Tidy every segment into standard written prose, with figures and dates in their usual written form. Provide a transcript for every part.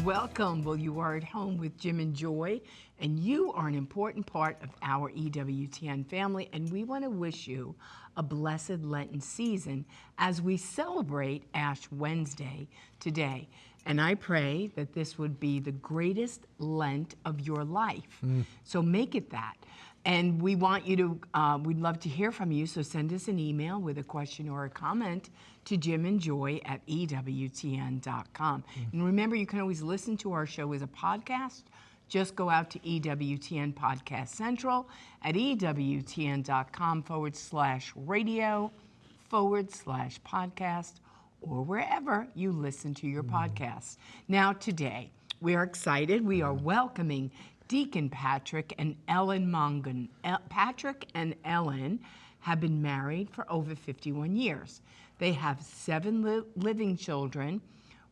Welcome. Well, you are at home with Jim and Joy, and you are an important part of our EWTN family, and we want to wish you a blessed Lenten season as we celebrate Ash Wednesday today. And I pray that this would be the greatest Lent of your life. So make it that. And we want you to, we'd love to hear from you, so send us an email with a question or a comment to jimandjoy@ewtn.com. And remember, you can always listen to our show as a podcast. Just go out to EWTN Podcast Central at EWTN.com/radio/podcast, or wherever you listen to your podcasts. Now today, we are excited. We are welcoming Deacon Patrick and Ellen Mongan. Patrick and Ellen have been married for over 51 years. They have 7 living children,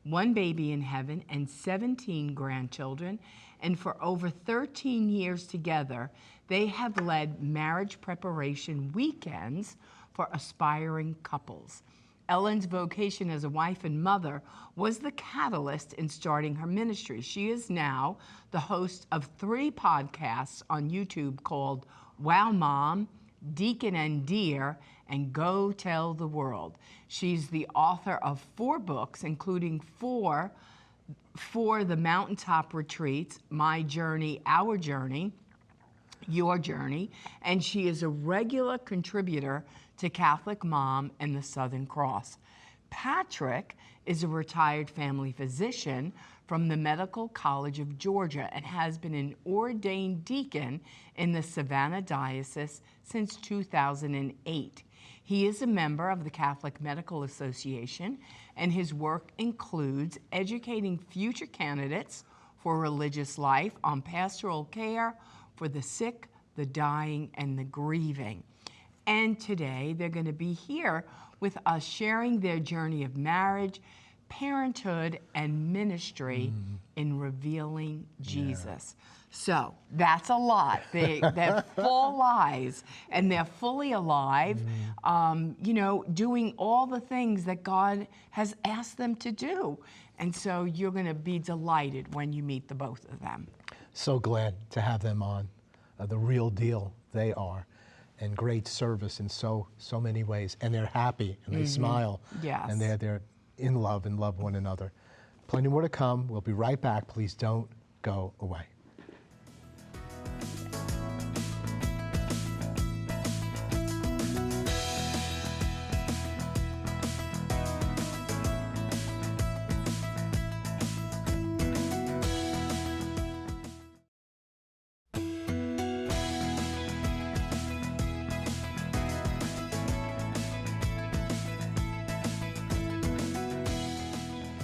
1 baby in heaven, and 17 grandchildren. And for over 13 years together, they have led marriage preparation weekends for aspiring couples. Ellen's vocation as a wife and mother was the catalyst in starting her ministry. She is now the host of 3 podcasts on YouTube called Wow Mom, Deacon and Dear, and Go Tell the World. She's the author of 4 books, including 4 for the Mountaintop Retreats, My Journey, Our Journey, Your Journey, and she is a regular contributor to Catholic Mom and the Southern Cross. Patrick is a retired family physician from the Medical College of Georgia and has been an ordained deacon in the Savannah Diocese since 2008. He is a member of the Catholic Medical Association, and his work includes educating future candidates for religious life on pastoral care for the sick, the dying, and the grieving. And today they're going to be here with us sharing their journey of marriage, parenthood, and ministry in revealing Jesus. So that's a lot. They're full lives, and they're fully alive, you know, doing all the things that God has asked them to do. And so you're going to be delighted when you meet the both of them. So glad to have them on. The real deal they are, and great service in so many ways. And they're happy, and they smile, Yes. and they're in love and love one another. Plenty more to come. We'll be right back. Please don't go away.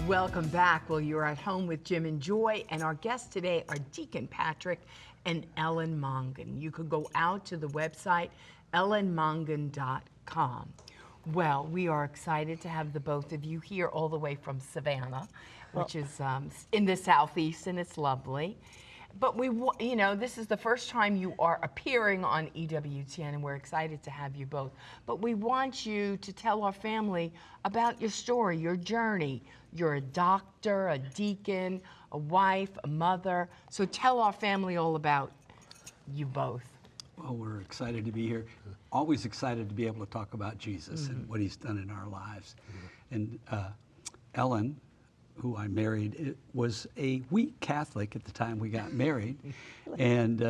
Welcome back. Well, you're at home with Jim and Joy, and our guests today are Deacon Patrick and Ellen Mongan. You could go out to the website, ellenmongan.com. Well, we are excited to have the both of you here all the way from Savannah, which is in the southeast, and it's lovely. But you know, this is the first time you are appearing on EWTN, and we're excited to have you both. But we want you to tell our family about your story, your journey. You're a doctor, a deacon, a wife, a mother. So tell our family all about you both. Well, we're excited to be here. Always excited to be able to talk about Jesus and what he's done in our lives. And Ellen, who I married, was a weak Catholic at the time we got married, and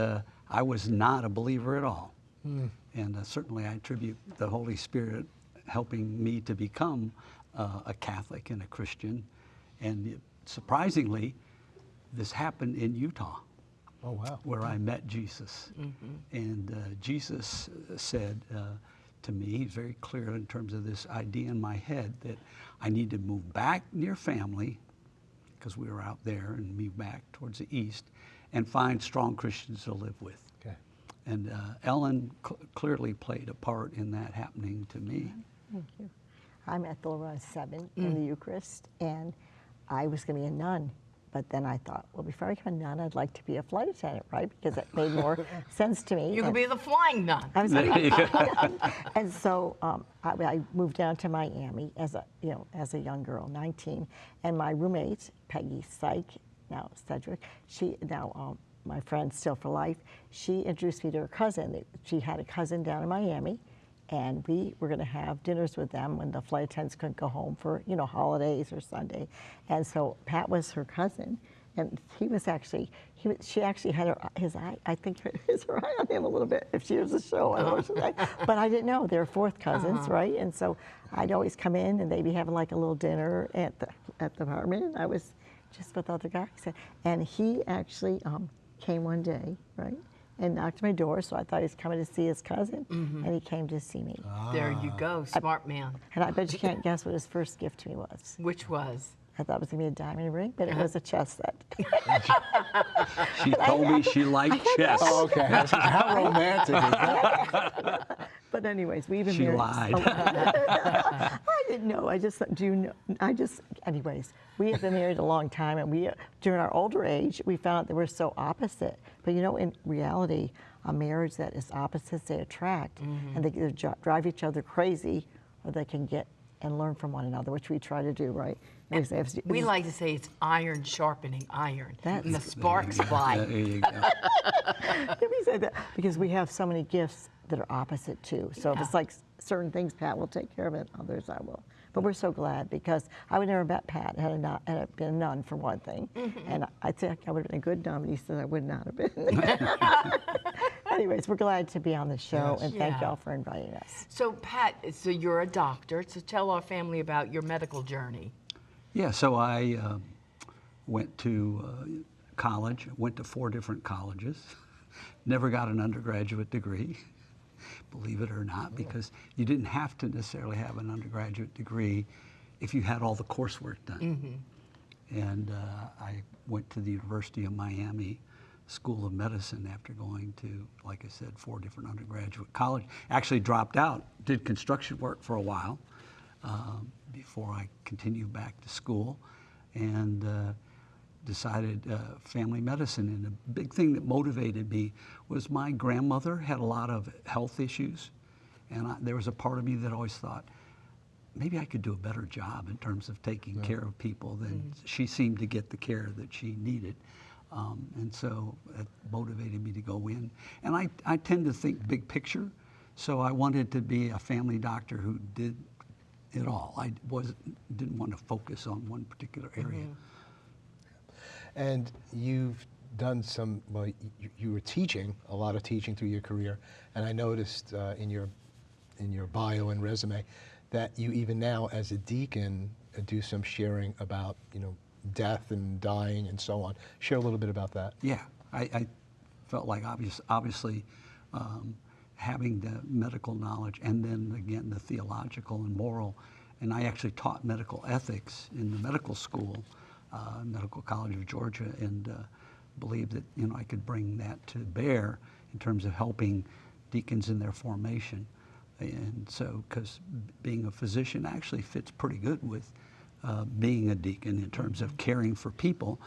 I was not a believer at all. And certainly I attribute the Holy Spirit helping me to become a Catholic and a Christian. And surprisingly, this happened in Utah. Oh, wow. Where I met Jesus. And Jesus said to me, he's very clear in terms of this idea in my head that I need to move back near family, because we were out there, and move back towards the east, and find strong Christians to live with. Okay. And Ellen clearly played a part in that happening to me. Thank you. I met Laura 7 in the Eucharist, and I was going to be a nun. But then I thought, well, before I become a nun, I'd like to be a flight attendant, right? Because it made more sense to me. You could be the flying nun. I was and so I moved down to Miami as a young girl, 19, and my roommate, Peggy Syke, now Cedric. My friend Still for Life, she introduced me to her cousin. She had a cousin down in Miami, and we were going to have dinners with them when the flight attendants couldn't go home for, holidays or Sunday. And so Pat was her cousin, and she actually had his eye on him a little bit if she was a show. I don't know what she'd say. But I didn't know. They're fourth cousins, right? And so I'd always come in, and they'd be having like a little dinner at the apartment, and I was just with other guys. And he actually came one day, right? And knocked at my door, so I thought he was coming to see his cousin, and he came to see me. There you go, smart man. And I bet you can't guess what his first gift to me was. Which was? I thought it was going to be a diamond ring, but it was a chess set. She told me she liked chess. Oh, okay. How romantic is that? But anyways, we've been She married. lied. I didn't know. Anyways, we have been married a long time, and during our older age, we found that we're so opposite. But in reality, a marriage that is opposites, they attract, and they either drive each other crazy, or they can get and learn from one another, which we try to do, right? We like to say it's iron sharpening iron, That's- and the sparks fly. There you go. We say that because we have so many gifts that are opposite too. So if it's like certain things, Pat will take care of it, others I will. But we're so glad because I would never have met Pat had I been a nun for one thing. And I think I would have been a good nun, but he said I would not have been. Anyways, we're glad to be on the show, and thank y'all for inviting us. So Pat, you're a doctor, so tell our family about your medical journey. Yeah, so I went to college, went to 4 different colleges, never got an undergraduate degree, believe it or not, because you didn't have to necessarily have an undergraduate degree if you had all the coursework done. And I went to the University of Miami School of Medicine after going to, like I said, 4 different undergraduate college. Actually dropped out, did construction work for a while before I continued back to school, and decided family medicine. And the big thing that motivated me was my grandmother had a lot of health issues, and there was a part of me that always thought, maybe I could do a better job in terms of taking care of people than she seemed to get the care that she needed. And so it motivated me to go in. And I tend to think big picture, so I wanted to be a family doctor who did it all. I didn't want to focus on one particular area. And you've done you were teaching, a lot of teaching through your career, and I noticed in your bio and resume that you even now as a deacon do some sharing about, death and dying and so on. Share a little bit about that. Yeah, I felt like obviously having the medical knowledge and then again the theological and moral, and I actually taught medical ethics in the medical school, Medical College of Georgia, and believed that I could bring that to bear in terms of helping deacons in their formation. And so, because being a physician actually fits pretty good with being a deacon in terms of caring for people,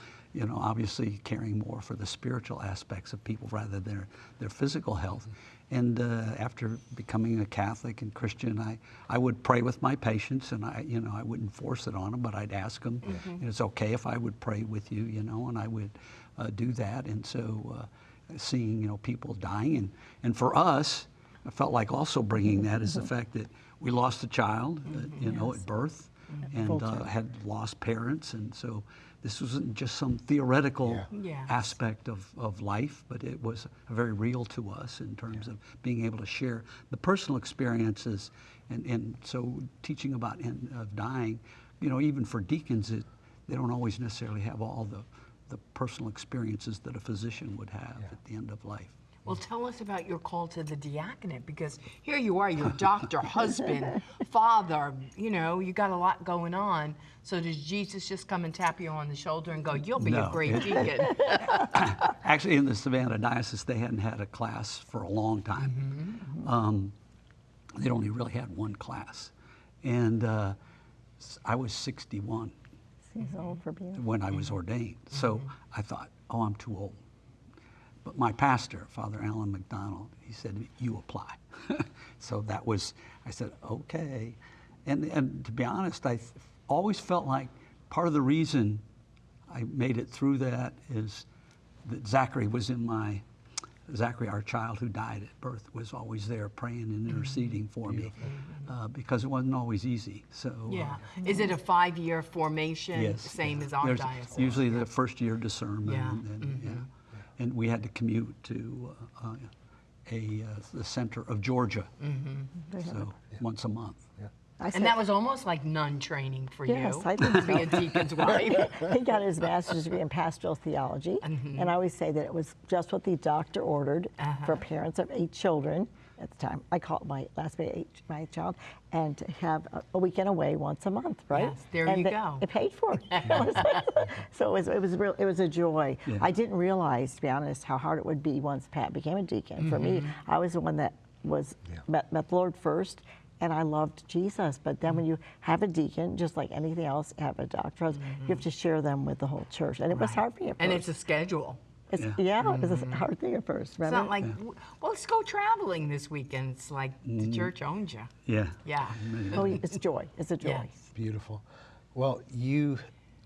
obviously caring more for the spiritual aspects of people rather than their physical health. And after becoming a Catholic and Christian, I would pray with my patients, and I wouldn't force it on them, but I'd ask them, it's okay if I would pray with you, and I would do that. And so seeing, people dying, and for us, I felt like also bringing that is the fact that we lost a child, at birth, and had lost parents, and so this wasn't just some theoretical aspect of life, but it was very real to us in terms of being able to share the personal experiences, and so teaching about of dying, even for deacons, they don't always necessarily have all the personal experiences that a physician would have at the end of life. Well, tell us about your call to the diaconate, because here you are, you're doctor, husband, father, you got a lot going on. So does Jesus just come and tap you on the shoulder and go, you'll be a great deacon? Actually, in the Savannah Diocese, they hadn't had a class for a long time. They'd only really had one class. And I was 61 when I was ordained. So I thought, I'm too old. But my pastor, Father Ellen McDonald, he said to me, you apply. So I said, okay. And to be honest, I always felt like part of the reason I made it through that is that Zachary, our child who died at birth, was always there praying and interceding for me because it wasn't always easy. So Yeah. Is it a 5-year formation, yes, same as our there's diocese? usually the first year discernment, Yeah. and we had to commute to the center of Georgia, so once a month. And that was almost like nun training for Yes, you, I think to be a deacon's wife. he got his master's degree in pastoral theology, and I always say that it was just what the doctor ordered for parents of 8 children at the time. I called my last baby my child, and to have a weekend away once a month, right? Yes, there and you go. It paid for it. So it was a joy. Yeah. I didn't realize, to be honest, how hard it would be once Pat became a deacon. For me, I was the one that met the Lord first. And I loved Jesus, but then when you have a deacon, just like anything else, have a doctor, you have to share them with the whole church, and it was hard for me at first. And it's a schedule. It was a hard thing at first. It's Remember? not like, well, let's go traveling this weekend. It's like the church owns you. Yeah. Yeah. Oh, it's joy. It's a joy. Yes. Beautiful. Well, you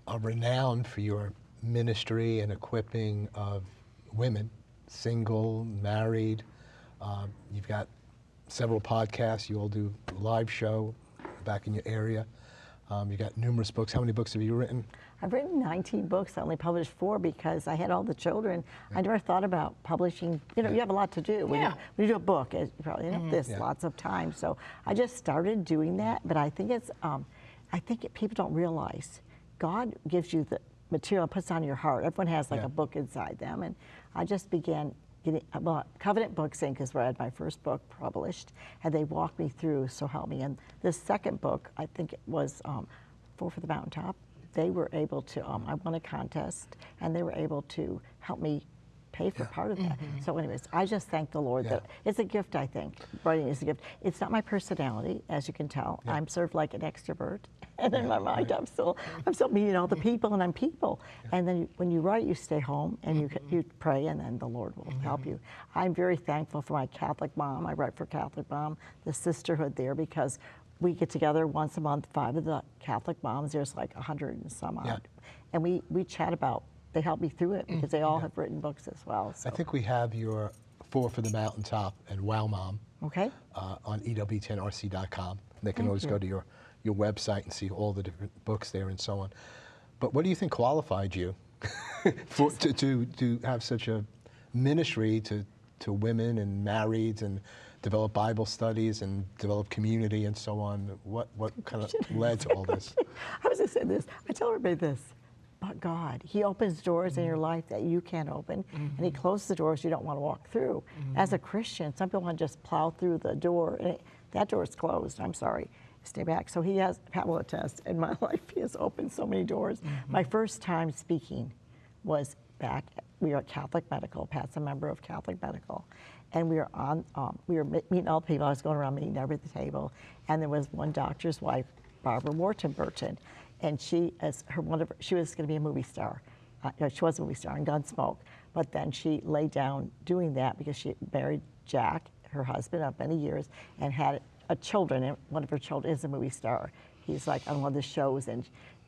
are renowned for your ministry and equipping of women, single, married. You've got several podcasts. You all do a live show back in your area. You got numerous books. How many books have you written? I've written 19 books. I only published 4 because I had all the children. I never thought about publishing. You know, you have a lot to do. When you do a book, as you probably know, there's lots of time. So I just started doing that. But I think people don't realize God gives you the material, puts on your heart. Everyone has like a book inside them, and I just began getting Covenant Books Inc. is where I had my first book published, and they walked me through, so help me. And this second book, I think it was for the Mountaintop. They were able to, I won a contest, and they were able to help me pay for part of that. So anyways, I just thank the Lord that it's a gift, I think. Writing is a gift. It's not my personality, as you can tell. I'm sort of like an extrovert. And in my mind, I'm still meeting all the people, and I'm people. And then when you write, you stay home, and you pray, and then the Lord will help you. I'm very thankful for my Catholic mom. I write for Catholic Mom, the sisterhood there, because we get together once a month, 5 of the Catholic moms. There's like 100 and some odd. And we chat about, they help me through it, because they all have written books as well. So. I think we have your 4 for the Mountaintop and Wow Mom on EWTNRC.com. They can always go to your website and see all the different books there and so on. But what do you think qualified you to have such a ministry to women and marrieds and develop Bible studies and develop community and so on? What kind of led to all this? I was going to say this. I tell everybody this. But God, He opens doors in your life that you can't open, and He closes the doors you don't want to walk through. As a Christian, some people want to just plow through the door, and that door is closed. I'm sorry. Stay back. So Pat will attest, in my life, He has opened so many doors. My first time speaking was back, we were at Catholic Medical. Pat's a member of Catholic Medical. And we were meeting all the people. I was going around meeting every table. And there was one doctor's wife, Barbara Burton, and she was going to be a movie star. She was a movie star in Gunsmoke. But then she laid down doing that because she married Jack, her husband, of many years, and had children, and one of her children is a movie star. He's like on one of the shows,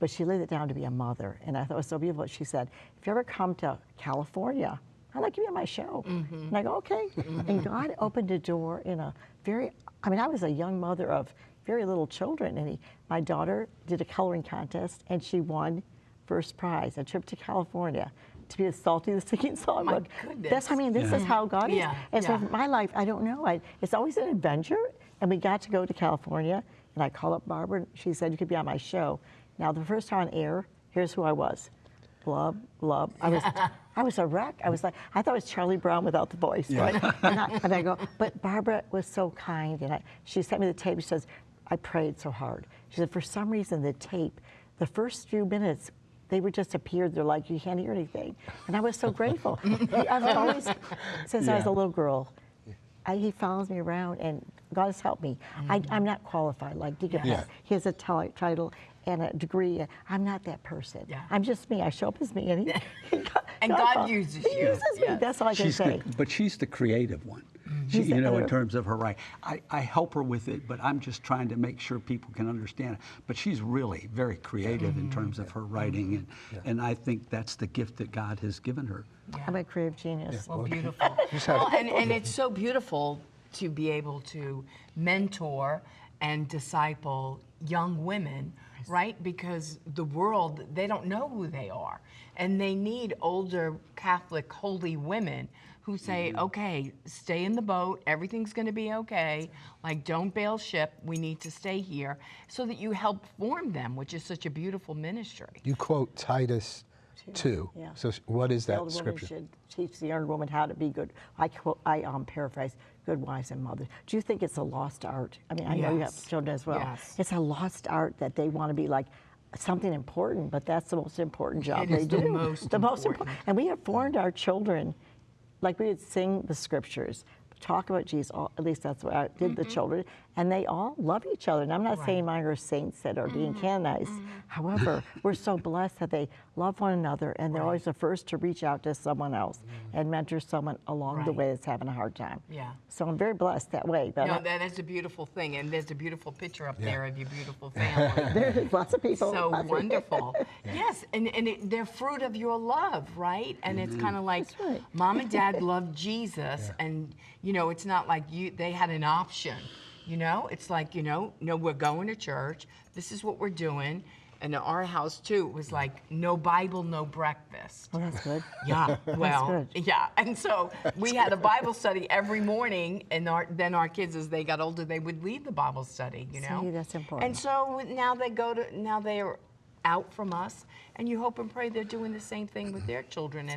but she laid it down to be a mother, and I thought it was so beautiful. She said, if you ever come to California, I'd like you to be on my show. And I go, okay. And God opened a door in a I was a young mother of very little children, and my daughter did a coloring contest, and she won first prize, a trip to California to be with Salty the Singing Songbook. This is how God is. And so in my life, I don't know. It's always an adventure. And we got to go to California, and I called up Barbara, and she said, you could be on my show. Now, the first time on air, here's who I was. Blub. I was a wreck. I thought it was Charlie Brown without the voice, right? And I go, but Barbara was so kind, and she sent me the tape. She says, I prayed so hard. She said, for some reason, the tape, the first few minutes, they were just appeared. They're like, you can't hear anything. And I was so grateful. I've always, since I was a little girl, He follows me around, and God has helped me. I'm not qualified like Deacon Pat. He has a title and a degree. I'm not that person. I'm just me. I show up as me, and God uses you. He uses me. That's all I can say. But she's the creative one. She, you know, in terms of her writing. I help her with it, but I'm just trying to make sure people can understand it. But she's really very creative in terms of her writing, and I think that's the gift that God has given her. I'm a creative genius. Well, beautiful. Well, and it's so beautiful to be able to mentor and disciple young women, right? Because the world, they don't know who they are. And they need older Catholic holy women who say, okay, stay in the boat, everything's gonna be okay, like don't bail ship, we need to stay here, so that you help form them, which is such a beautiful ministry. You quote Titus 2. Yeah. So what is The that older scripture? woman should teach the younger woman how to be good. I paraphrase, good wives and mothers. Do you think it's a lost art? I mean, I know you have Yes. children as well. Yes. It's a lost art that they want to be like something important, but that's the most important job It they is do. the most important. And we have formed our children, like we would sing the scriptures, talk about Jesus, at least that's what I did the children, and they all love each other. And I'm not saying mine are saints that are being canonized. However, we're so blessed that they love one another, and they're always the first to reach out to someone else and mentor someone along the Right. way that's having a hard time. Yeah. So I'm very blessed that way. But No, that is a beautiful thing, and there's a beautiful picture up Yeah. there of your beautiful family. there's lots of people. So lots of- wonderful. Yes, and they're fruit of your love, right? And it's kind of like That's right. mom and dad loved Jesus, and you know, it's not like they had an option. You know, it's like, no, we're going to church. This is what we're doing. And at our house too, it was like no Bible, no breakfast. Well, that's good. Yeah, well, good. yeah. And so we had a Bible study every morning, and then our kids, as they got older, they would lead the Bible study, you know? See, that's important. And so now they're out from us, and you hope and pray they're doing the same thing with their children,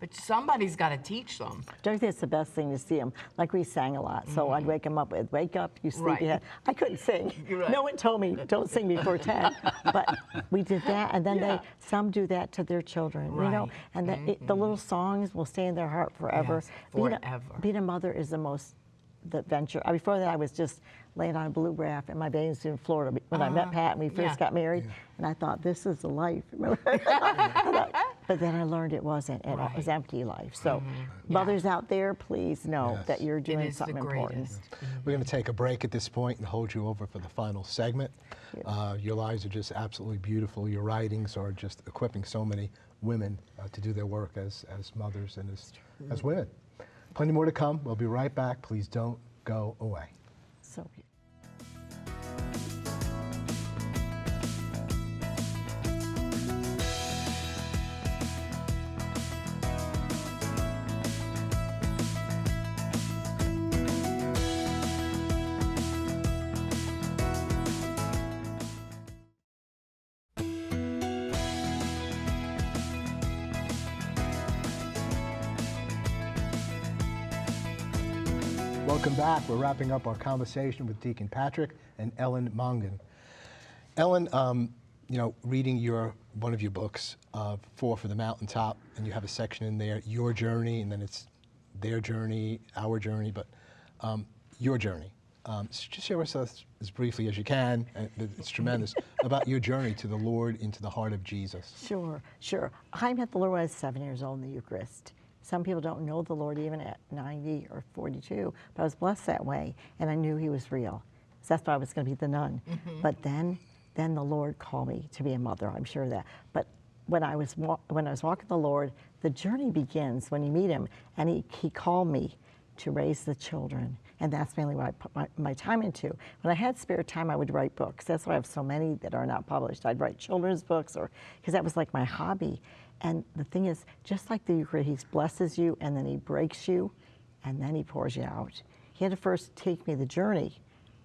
but somebody's got to teach them. Don't you think it's the best thing to see them? Like we sang a lot, so I'd wake them up with, wake up, you sleepy head. I couldn't sing. You're right. No one told me, don't sing before 10. But we did that, and then Yeah. some do that to their children, you know? Right. And the little songs will stay in their heart forever. Yes, forever. Being a mother is the venture. Before that, I was just laying on a blue raft in my bathing suit in Florida when I met Pat and we first got married. And I thought, this is the life. But then I learned it wasn't. It was empty life. So mothers out there, please know Yes. that you're It doing is the something important. greatest. We're going to take a break at this point and hold you over for the final segment. Your lives are just absolutely beautiful. Your writings are just equipping so many women to do their work as mothers and as women. Plenty more to come. We'll be right back. Please don't go away. So beautiful. Welcome back. We're wrapping up our conversation with Deacon Patrick and Ellen Mongan. Ellen, reading one of your books, for the Mountaintop, and you have a section in there, your journey, and then it's their journey, our journey, but your journey. So just share with us as briefly as you can, and it's tremendous, about your journey to the Lord, into the heart of Jesus. Sure. I met the Lord when I was 7 years old in the Eucharist. Some people don't know the Lord even at 90 or 42, but I was blessed that way, and I knew He was real. So that's why I was going to be the nun. But then the Lord called me to be a mother. I'm sure of that. But when I was walking the Lord, the journey begins when you meet Him, and He called me to raise the children, and that's mainly what I put my time into. When I had spare time, I would write books. That's why I have so many that are not published. I'd write children's books, because that was like my hobby. And the thing is, just like the Eucharist, He blesses you, and then He breaks you, and then He pours you out. He had to first take me the journey.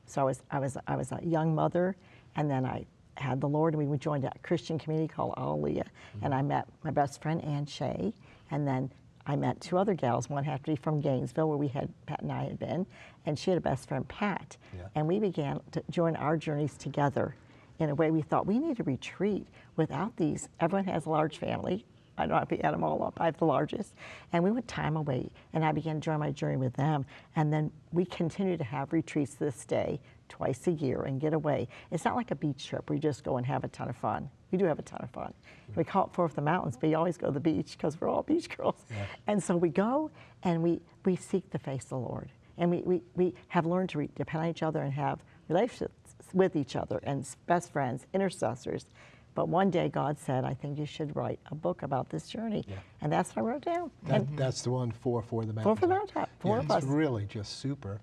So I was a young mother, and then I had the Lord, and we joined a Christian community called Alleluia, and I met my best friend Ann Shea, and then I met two other gals. One happened to be from Gainesville, where Pat and I had been, and she had a best friend, Pat, and we began to join our journeys together. In a way, we thought we need a retreat. Without these, everyone has a large family, I don't have to add them all up. I have the largest. And we went time away, and I began to join my journey with them. And then we continue to have retreats this day, twice a year, and get away. It's not like a beach trip where you just go and have a ton of fun. We do have a ton of fun. We call it Fourth of the Mountains, but you always go to the beach because we're all beach girls. Yeah. And so we go and we seek the face of the Lord. And we have learned to depend on each other and have relationships with each other and best friends, intercessors. But one day God said, I think you should write a book about this journey. Yeah. And that's what I wrote down. That's the one for the mountaintop. For the mountaintop, four of us. It's really just super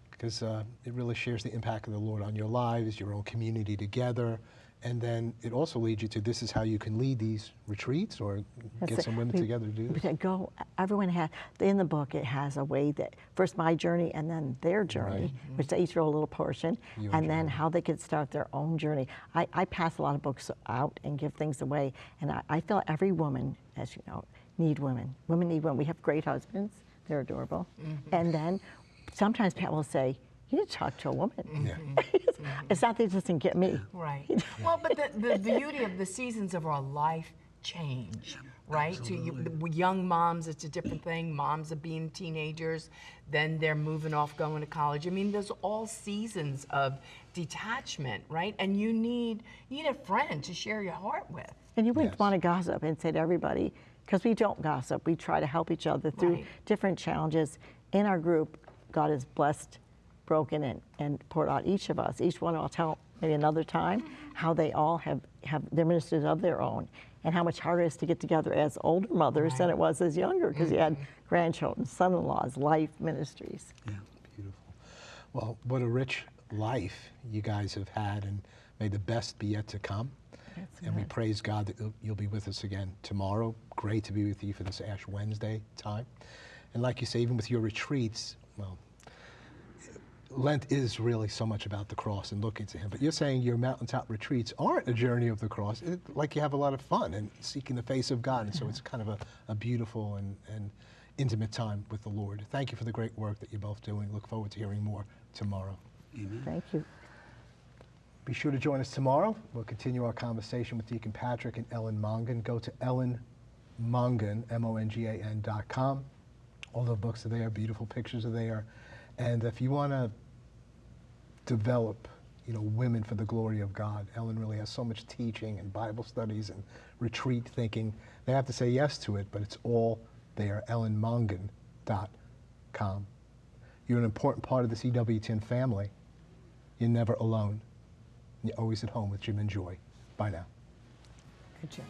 because it really shares the impact of the Lord on your lives, your own community together. And then it also leads you to this is how you can lead these retreats or get some women together to do this. We go, everyone has, in the book it has a way that, first my journey and then their journey, which they each wrote a little portion, and then how they could start their own journey. I pass a lot of books out and give things away, and I feel every woman, as you know, need women. Women need women. We have great husbands, they're adorable. And then sometimes Pat will say, you need to talk to a woman. Yeah. It's not that it doesn't get me. Right. Well, but the beauty of the seasons of our life change, right? To young moms, it's a different thing. Moms are being teenagers, then they're moving off, going to college. I mean, there's all seasons of detachment, right? And you need a friend to share your heart with. And you wouldn't want to gossip and say to everybody, because we don't gossip. We try to help each other through different challenges. In our group, God has blessed, broken, and poured out each of us. Each one I'll tell maybe another time how they all have their ministries of their own and how much harder it is to get together as older mothers than it was as younger because you had grandchildren, son-in-laws, life ministries. Yeah. Beautiful. Well, what a rich life you guys have had, and may the best be yet to come. And we praise God that you'll be with us again tomorrow. Great to be with you for this Ash Wednesday time. And like you say, even with your retreats, well, Lent is really so much about the cross and looking to Him. But you're saying your mountaintop retreats aren't a journey of the cross. Like you have a lot of fun and seeking the face of God. And so it's kind of a beautiful and intimate time with the Lord. Thank you for the great work that you're both doing. Look forward to hearing more tomorrow. Amen. Thank you. Be sure to join us tomorrow. We'll continue our conversation with Deacon Patrick and Ellen Mongan. Go to Ellen Mongan, MONGAN.com. All the books are there, beautiful pictures are there. And if you want to develop, women for the glory of God, Ellen really has so much teaching and Bible studies and retreat thinking. They have to say yes to it, but it's all there, EllenMongan.com. You're an important part of this EWTN family. You're never alone. You're always at home with Jim and Joy. Bye now. Good job.